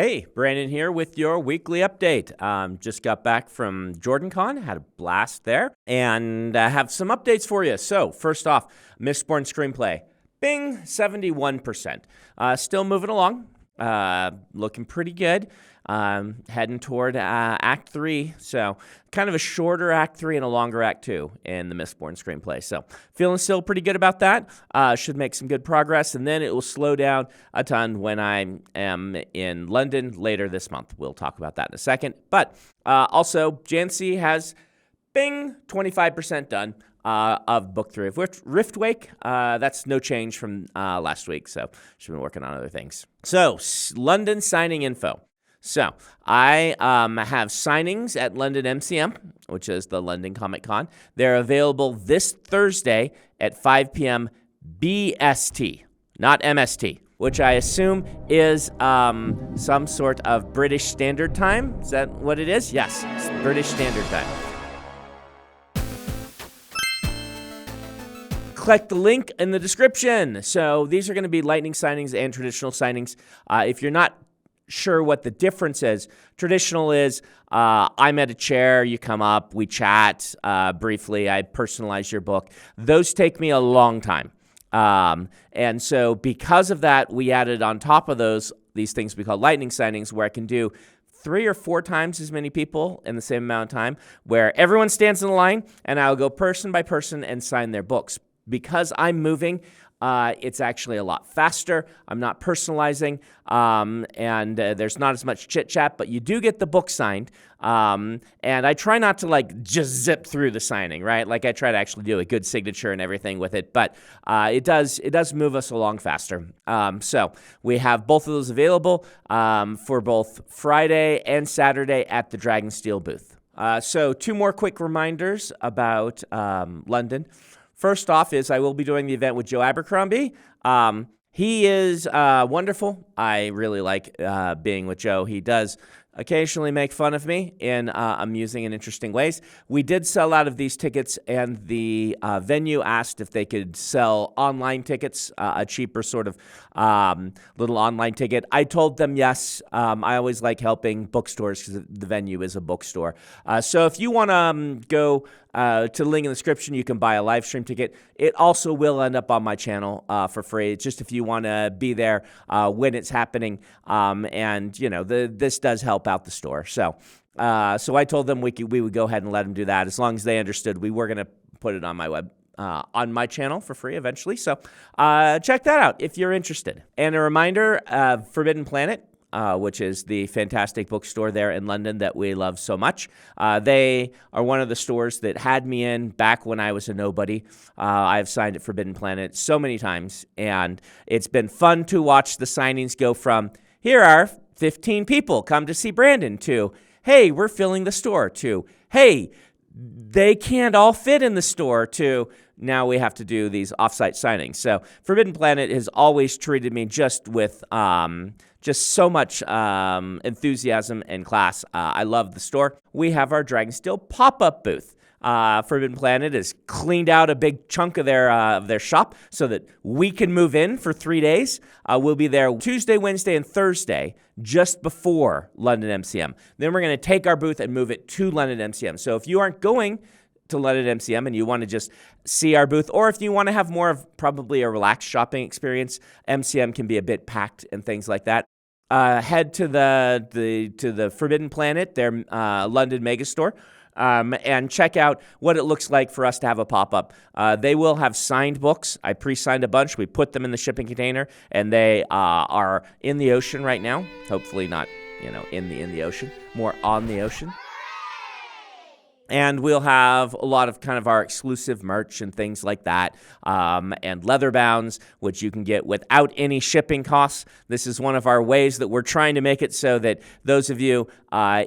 Hey, Brandon here with your weekly update. Just got back from JordanCon, had a blast there, and I have some updates for you. So, first off, Mistborn Screenplay, bing, 71%. Still moving along, looking pretty good. Heading toward Act 3, so kind of a shorter Act 3 and a longer Act 2 in the Mistborn Screenplay. So feeling still pretty good about that. Should make some good progress, and then it will slow down a ton when I am in London later this month. We'll talk about that in a second. But also, Jancy has, bing, 25% done of Book 3 of Riftwake. That's no change from last week, so she's been working on other things. So, London signing info. So, I have signings at London MCM, which is the London Comic Con. They're available this Thursday at 5 p.m. BST, not MST, which I assume is some sort of British Standard Time. Is that what it is? Yes, it's British Standard Time. Click the link in the description. So, these are going to be lightning signings and traditional signings. If you're not sure what the difference is, traditional is I'm at a chair, you come up, we chat briefly, I personalize your book. Those take me a long time. And so because of that, we added on top of these things we call lightning signings, where I can do 3 or 4 times as many people in the same amount of time, where everyone stands in a line and I'll go person by person and sign their books. Because I'm moving, it's actually a lot faster. I'm not personalizing, and there's not as much chit-chat, but you do get the book signed. And I try not to just zip through the signing, right? Like I try to actually do a good signature and everything with it, but it does move us along faster. So we have both of those available for both Friday and Saturday at the Dragonsteel booth. So 2 more quick reminders about London. First off is I will be doing the event with Joe Abercrombie. He is wonderful. I really like being with Joe. He does occasionally make fun of me in amusing and interesting ways. We did sell out of these tickets, and the venue asked if they could sell online tickets, a cheaper sort of little online ticket. I told them yes. I always like helping bookstores because the venue is a bookstore. So if you want to go to the link in the description, you can buy a live stream ticket. It also will end up on my channel for free. It's just if you want to be there when it's happening, and this does help out the store. So I told them we would go ahead and let them do that as long as they understood we were going to put it on my on my channel for free eventually. So check that out if you're interested. And a reminder, Forbidden Planet, which is the fantastic bookstore there in London that we love so much. They are one of the stores that had me in back when I was a nobody. I've signed at Forbidden Planet so many times, and it's been fun to watch the signings go from, here are 15 people come to see Brandon, to, hey, we're filling the store, to, hey, they can't all fit in the store, to, now we have to do these offsite signings. So Forbidden Planet has always treated me just with just so much enthusiasm and class. I love the store. We have our Dragonsteel pop-up booth. Forbidden Planet has cleaned out a big chunk of their shop so that we can move in for 3 days. We'll be there Tuesday, Wednesday, and Thursday just before London MCM. Then we're going to take our booth and move it to London MCM. So if you aren't going to London MCM and you want to just see our booth, or if you want to have more of probably a relaxed shopping experience, MCM can be a bit packed and things like that. Head to the Forbidden Planet, their London megastore, and check out what it looks like for us to have a pop-up. They will have signed books. I pre-signed a bunch. We put them in the shipping container, and they are in the ocean right now. Hopefully not, in the ocean, more on the ocean. And we'll have a lot of kind of our exclusive merch and things like that, and leather bounds, which you can get without any shipping costs. This is one of our ways that we're trying to make it so that those of you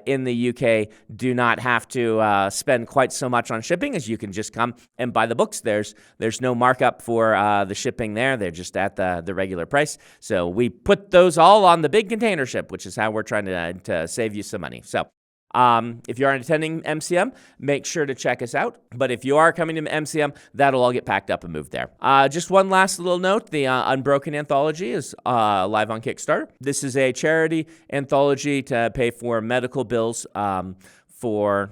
in the UK do not have to spend quite so much on shipping, as you can just come and buy the books. There's no markup for the shipping there. They're just at the regular price. So we put those all on the big container ship, which is how we're trying to save you some money. So If you aren't attending MCM, make sure to check us out. But if you are coming to MCM, that'll all get packed up and moved there. Just one last little note, the Unbroken anthology is live on Kickstarter. This is a charity anthology to pay for medical bills for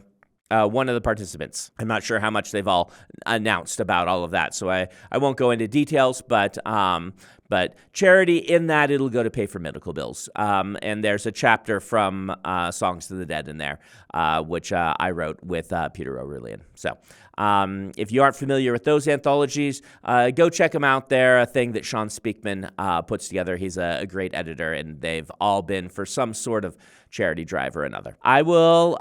one of the participants. I'm not sure how much they've all announced about all of that, so I won't go into details, but charity in that it'll go to pay for medical bills. And there's a chapter from Songs to the Dead in there, which I wrote with Peter O'Reilly. So if you aren't familiar with those anthologies, go check them out. They're a thing that Sean Speakman puts together. He's a great editor, and they've all been for some sort of charity drive or another. I will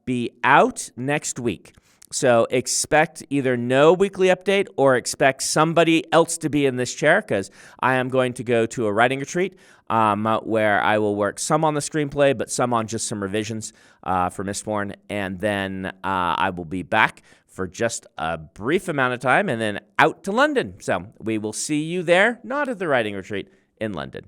be out next week. So expect either no weekly update or expect somebody else to be in this chair, because I am going to go to a writing retreat where I will work some on the screenplay, but some on just some revisions for Mistborn. And then I will be back for just a brief amount of time and then out to London. So we will see you there, not at the writing retreat, in London.